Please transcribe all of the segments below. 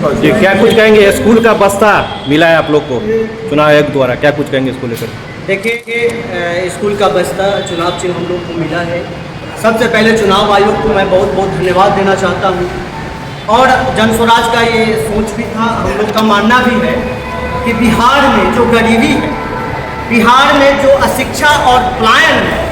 जी, क्या कुछ कहेंगे? स्कूल का बस्ता मिला है आप लोग को चुनाव आयोग द्वारा, क्या कुछ कहेंगे इसको लेकर? देखिए, स्कूल का बस्ता चुनाव चिन्ह हम लोग को मिला है। सबसे पहले चुनाव आयोग को मैं बहुत बहुत धन्यवाद देना चाहता हूँ। और जन स्वराज का ये सोच भी था, हम लोग का मानना भी है कि बिहार में जो गरीबी है, बिहार में जो अशिक्षा और पलायन है,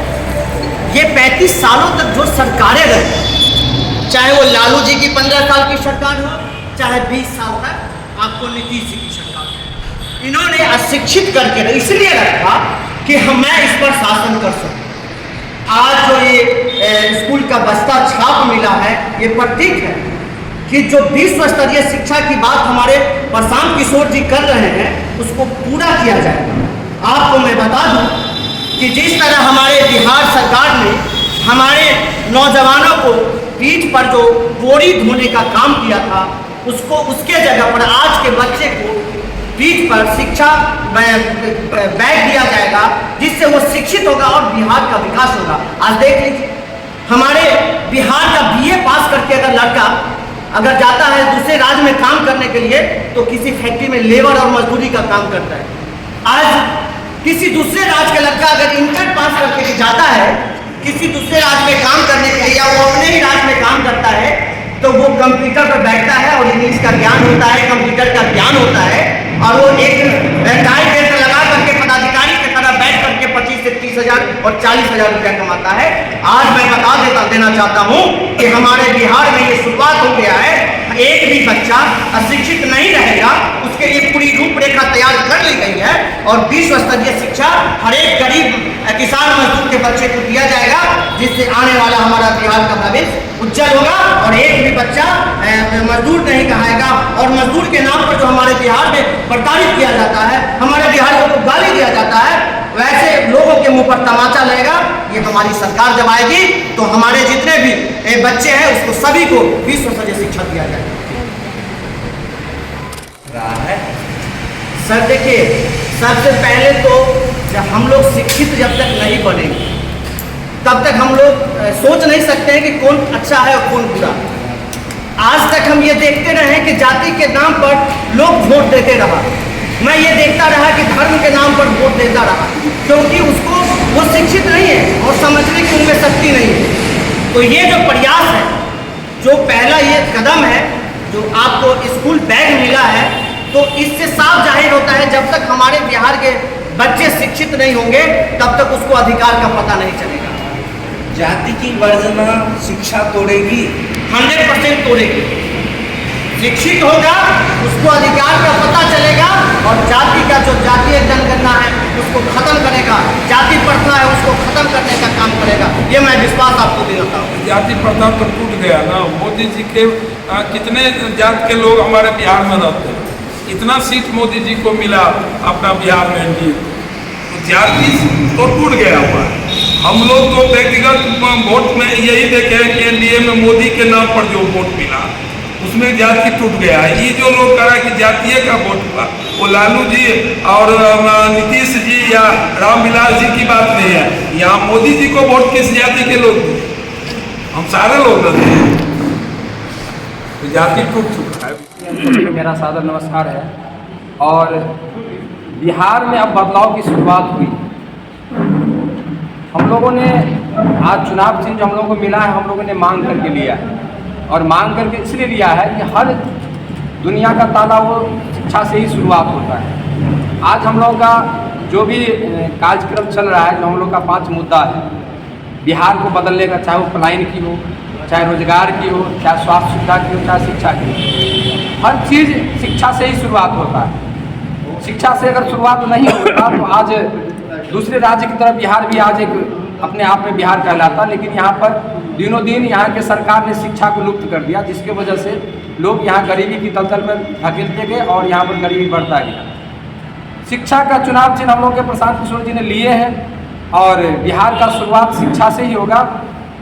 ये 35 सालों तक जो सरकारें रही, चाहे वो लालू जी की 15 साल की सरकार हो, चाहे 20 साल तक आपको नीतीश जी की सरकार हो, इन्होंने अशिक्षित करके इसलिए रखा कि मैं इस पर शासन कर सकूं। आज जो ये स्कूल का बस्ता छाप मिला है, ये प्रतीक है कि जो विश्व स्तरीय शिक्षा की बात हमारे प्रशांत किशोर जी कर रहे हैं, उसको पूरा किया जाएगा। आपको मैं बता दूं कि जिस तरह हमारे बिहार सरकार ने हमारे नौजवानों को पीठ पर जो बोरी ढोने का काम किया था, उसको उसके जगह पर आज के बच्चे को पीठ पर शिक्षा बैग दिया जाएगा, जिससे वो शिक्षित होगा और बिहार का विकास होगा। आज देख लीजिए, हमारे बिहार का बीए पास करके अगर लड़का अगर जाता है दूसरे राज्य में काम करने के लिए, तो किसी फैक्ट्री में लेबर और मजदूरी का काम करता है। आज किसी दूसरे राज्य का लड़का अगर इंटर पास करके जाता है किसी दूसरे राज्य में काम करने के लिए, या वो अपने ही राज्य में काम करता है, तो वो कंप्यूटर पर बैठता है और इंग्लिश का ज्ञान होता है, कंप्यूटर का ज्ञान होता है, और वो एक टाइप लगा करके पदाधिकारी की तरह बैठ करके 25 से 30 हजार और 40 हजार रुपया कमाता है। आज मैं बता देना चाहता हूँ कि हमारे बिहार में ये शुरुआत हो गया है। एक भी बच्चा अशिक्षित नहीं रहेगा, उसके लिए पूरी रूपरेखा तैयार कर ली गई है, और विश्व स्तरीय शिक्षा हर एक गरीब किसान मजदूर के बच्चे को दिया जाएगा, जिससे आने वाला हमारा बिहार का भविष्य उज्जवल होगा। और एक भी बच्चा मजदूर नहीं कहाएगा, और मजदूर के नाम पर जो हमारे बिहार में प्रताड़ित किया जाता है, हमारे बिहारियों को गाली दिया जाता है, वैसे लोगों के मुंह पर तमाचा लगेगा। ये हमारी सरकार जब आएगी तो हमारे जितने भी बच्चे हैं, उसको सभी को विश्व स्तरीय शिक्षा दिया जाएगा। सर देखिए, सबसे पहले तो जब हम लोग शिक्षित जब तक नहीं बनेंगे, तब तक हम लोग सोच नहीं सकते हैं कि कौन अच्छा है और कौन बुरा। आज तक हम ये देखते रहे कि जाति के नाम पर लोग वोट देते रहा। मैं ये देखता रहा कि धर्म के नाम पर वोट देता रहा, क्योंकि उसको वो शिक्षित नहीं है और समझने की उनमें शक्ति नहीं है। तो ये जो प्रयास है, जो पहला ये कदम है, जो आपको स्कूल बैग मिला है, तो इससे साफ जाहिर होता है जब तक हमारे बिहार के बच्चे शिक्षित नहीं होंगे, तब तक उसको अधिकार का पता नहीं चलेगा। जाति की वर्जना शिक्षा तोड़ेगी, 100% तोड़ेगी। शिक्षित होगा, उसको अधिकार का पता चलेगा, और जाति का जो जातीय जनगणना है उसको खत्म करेगा, जाति प्रथा है उसको खत्म करने का काम करेगा। ये मैं विश्वास आपको देता हूँ। जाति प्रथा तो टूट गया ना। मोदी जी के कितने जात के लोग हमारे बिहार में रहते हैं, इतना सीट मोदी जी को मिला अपना बिहार में एनडीए, तो जाति तो टूट गया हुआ। हम लोग तो व्यक्तिगत वोट में यही देखे हैं कि एनडीए में मोदी के नाम पर जो वोट मिला, उसमें जाति टूट गया है। ये जो लोग कह रहा है कि जातीय का वोट हुआ, वो लालू जी और नीतीश जी या रामविलास जी की बात नहीं है। यहाँ मोदी जी को वोट किस जाति के लोग दिए? हम सारे लोग रहते हैं, तो जाति टूट चुका है। मेरा सादर नमस्कार है। और बिहार में अब बदलाव की शुरुआत हुई। हम लोगों ने आज चुनाव चिन्ह जो हम लोगों को मिला है, हम लोगों ने मांग करके लिया है, और मांग करके इसलिए लिया है कि हर दुनिया का ताला वो शिक्षा से ही शुरुआत होता है। आज हम लोगों का जो भी कार्यक्रम चल रहा है, जो हम लोग का 5 मुद्दा है बिहार को बदलने का, चाहे वो पलायन की हो, चाहे रोजगार की हो, चाहे स्वास्थ्य सुविधा की हो, चाहे शिक्षा की हो, हर चीज़ शिक्षा से ही शुरुआत होता है। शिक्षा से अगर शुरुआत नहीं होता तो आज दूसरे राज्य की तरफ बिहार भी आज एक अपने आप में बिहार कहलाता, लेकिन यहाँ पर दिनों दिन यहाँ के सरकार ने शिक्षा को लुप्त कर दिया, जिसके वजह से लोग यहाँ गरीबी की दलदल में धकेलते गए और यहाँ पर गरीबी बढ़ता गया। शिक्षा का चुनाव चिन्ह हम लोग के प्रशांत किशोर जी ने लिए हैं, और बिहार का शुरुआत शिक्षा से ही होगा,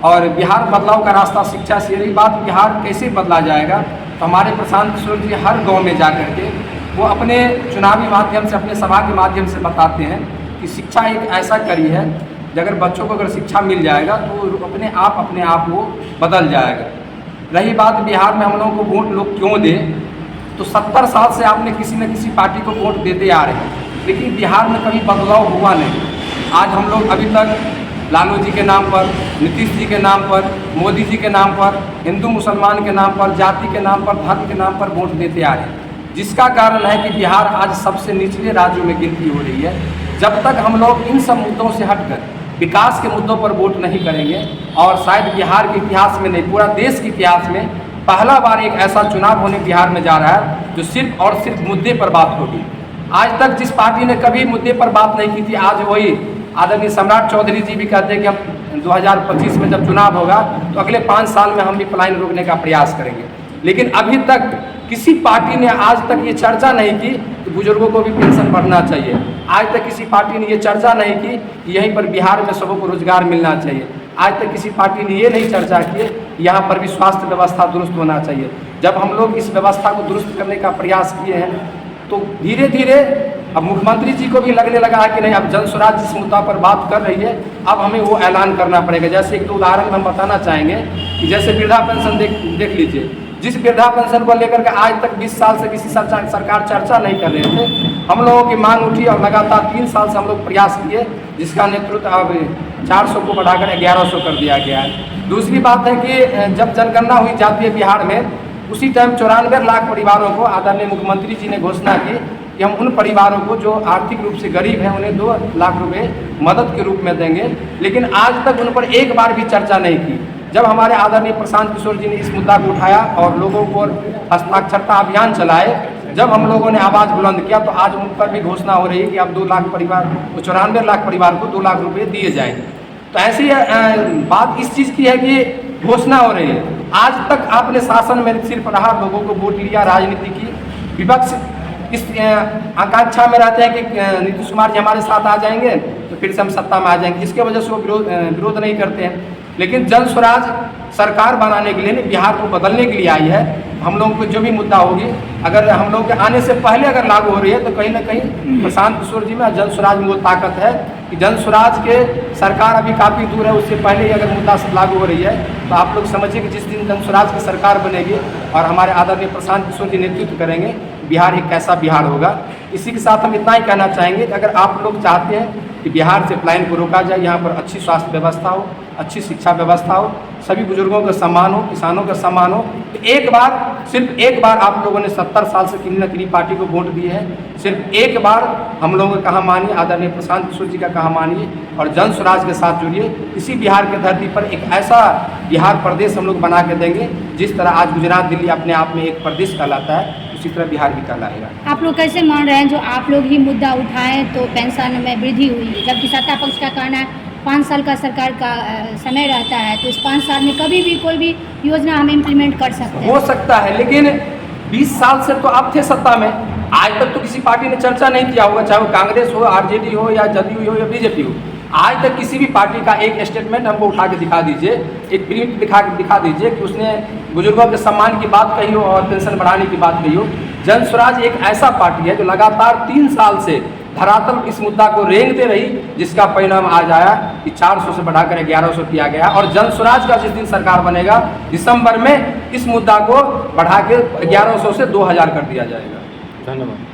और बिहार बदलाव का रास्ता शिक्षा से। रही बात बिहार कैसे बदला जाएगा, तो हमारे प्रशांत किशोर जी हर गाँव में जा कर के वो अपने चुनावी माध्यम से, अपने सभा के माध्यम से बताते हैं कि शिक्षा एक ऐसा कड़ी है, अगर बच्चों को अगर शिक्षा मिल जाएगा तो अपने आप वो बदल जाएगा। रही बात बिहार में हम लोगों को वोट लोग क्यों दें, तो 70 साल से आपने किसी न किसी पार्टी को वोट देते आ रहे हैं, लेकिन बिहार में कभी बदलाव हुआ नहीं। आज हम लोग अभी तक लालू जी के नाम पर, नीतीश जी के नाम पर, मोदी जी के नाम पर, हिंदू मुसलमान के नाम पर, जाति के नाम पर, धर्म के नाम पर वोट देते आ रहे हैं, जिसका कारण है कि बिहार आज सबसे निचले राज्यों में गिनती हो रही है। जब तक हम लोग इन सब मुद्दों से हटकर विकास के मुद्दों पर वोट नहीं करेंगे, और शायद बिहार के इतिहास में नहीं, पूरा देश के इतिहास में पहला बार एक ऐसा चुनाव होने बिहार में जा रहा है जो सिर्फ और सिर्फ मुद्दे पर बात होगी। आज तक जिस पार्टी ने कभी मुद्दे पर बात नहीं की थी, आज वही आदरणीय सम्राट चौधरी जी भी कहते हैं कि हम 2025 में जब चुनाव होगा तो अगले 5 साल में हम भी पलायन रोकने का प्रयास करेंगे। लेकिन अभी तक किसी पार्टी ने आज तक ये चर्चा नहीं की कि बुजुर्गों को भी पेंशन बढ़ना चाहिए। आज तक किसी पार्टी ने ये चर्चा नहीं की कि यहीं पर बिहार में सबको रोजगार मिलना चाहिए। आज तक किसी पार्टी ने ये नहीं चर्चा की कि यहाँ पर भी स्वास्थ्य व्यवस्था दुरुस्त होना चाहिए। जब हम लोग इस व्यवस्था को दुरुस्त करने का प्रयास किए हैं तो धीरे धीरे अब मुख्यमंत्री जी को भी लगने लगा है कि नहीं, अब जन स्वराज जिस मुद्दा पर बात कर रही है अब हमें वो ऐलान करना पड़ेगा। जैसे एक उदाहरण हम बताना चाहेंगे कि जैसे वृद्धा पेंशन देख लीजिए, जिस वृद्धा पेंशन को लेकर के आज तक 20 साल से किसी सरकार चर्चा नहीं कर रहे थे, हम लोगों की मांग उठी और लगातार 3 साल से हम लोग प्रयास किए, जिसका नेतृत्व अब 400 को बढ़ाकर 1100 कर दिया गया है। दूसरी बात है कि जब जनगणना हुई जाती है बिहार में, उसी टाइम 94 लाख परिवारों को आदरणीय मुख्यमंत्री जी ने घोषणा की कि हम उन परिवारों को जो आर्थिक रूप से गरीब हैं उन्हें 2 लाख रुपए मदद के रूप में देंगे। लेकिन आज तक उन पर एक बार भी चर्चा नहीं की। जब हमारे आदरणीय प्रशांत किशोर जी ने इस मुद्दा को उठाया और लोगों को हस्ताक्षरता अभियान चलाए, जब हम लोगों ने आवाज़ बुलंद किया तो आज उन पर भी घोषणा हो रही है कि अब 2 लाख परिवार, 94 लाख परिवार को 2 लाख रुपये दिए जाएंगे। तो ऐसी बात इस चीज़ की है कि घोषणा हो रही है। आज तक आपने शासन में सिर्फ रहा, लोगों को वोट लिया, राजनीति की। विपक्ष इस आकांक्षा में रहते हैं कि नीतीश कुमार जी हमारे साथ आ जाएंगे तो फिर से हम सत्ता में आ जाएंगे, इसके वजह से वो विरोध नहीं करते हैं। लेकिन जन स्वराज सरकार बनाने के लिए नहीं, बिहार को बदलने के लिए आई है। हम लोगों को जो भी मुद्दा होगी, अगर हम लोग के आने से पहले अगर लागू हो रही है तो कहीं ना कहीं प्रशांत किशोर जी में जन स्वराज में वो ताकत है कि जन स्वराज के सरकार अभी काफ़ी दूर है, उससे पहले ही अगर मुद्दा सब लागू हो रही है तो आप लोग समझिए कि जिस दिन जन स्वराज की सरकार बनेगी और हमारे आदरणीय प्रशांत किशोर जी नेतृत्व करेंगे, बिहार एक कैसा बिहार होगा। इसी के साथ हम इतना ही कहना चाहेंगे कि अगर आप लोग चाहते हैं कि बिहार से पलायन को रोका जाए, यहाँ पर अच्छी स्वास्थ्य व्यवस्था हो, अच्छी शिक्षा व्यवस्था हो, सभी बुजुर्गों का सम्मान हो, किसानों का सम्मान हो, तो एक बार, सिर्फ एक बार आप लोगों ने 70 साल से किसी न किसी पार्टी को वोट दिए हैं, सिर्फ एक बार हम लोगों का कहा मानिए, आदरणीय प्रशांत किशोर जी का कहा मानिए और जन स्वराज के साथ जुड़िए। इसी बिहार की धरती पर एक ऐसा बिहार प्रदेश हम लोग बना के देंगे, जिस तरह आज गुजरात, दिल्ली अपने आप में एक प्रदेश कहलाता है, उसी तरह बिहार भी कहलाएगा। आप लोग कैसे मान रहे हैं जो आप लोग ही मुद्दा उठाएं तो पेंशन में वृद्धि हुई, जबकि सत्ता पक्ष का कहना है 5 साल का सरकार का समय रहता है, तो इस 5 साल में कभी भी कोई भी योजना हम इम्प्लीमेंट कर सकते हैं। हो सकता है, लेकिन 20 साल से तो आप थे सत्ता में, आज तक तो किसी पार्टी ने चर्चा नहीं किया होगा, चाहे वो कांग्रेस हो, आरजेडी हो या जदयू हो या बीजेपी हो। आज तक किसी भी पार्टी का एक स्टेटमेंट हमको उठा के दिखा दीजिए, एक प्रिंट दिखा दीजिए कि उसने बुजुर्गों के सम्मान की बात कही हो और पेंशन बढ़ाने की बात कही हो। जन स्वराज एक ऐसा पार्टी है जो लगातार 3 साल से धरातल इस मुद्दा को रेंगते रही, जिसका परिणाम आज आया कि 400 से बढ़ाकर 1100 किया गया। और जन स्वराज का जिस दिन सरकार बनेगा दिसंबर में, इस मुद्दा को बढ़ा के 1100 से 2000 कर दिया जाएगा। धन्यवाद।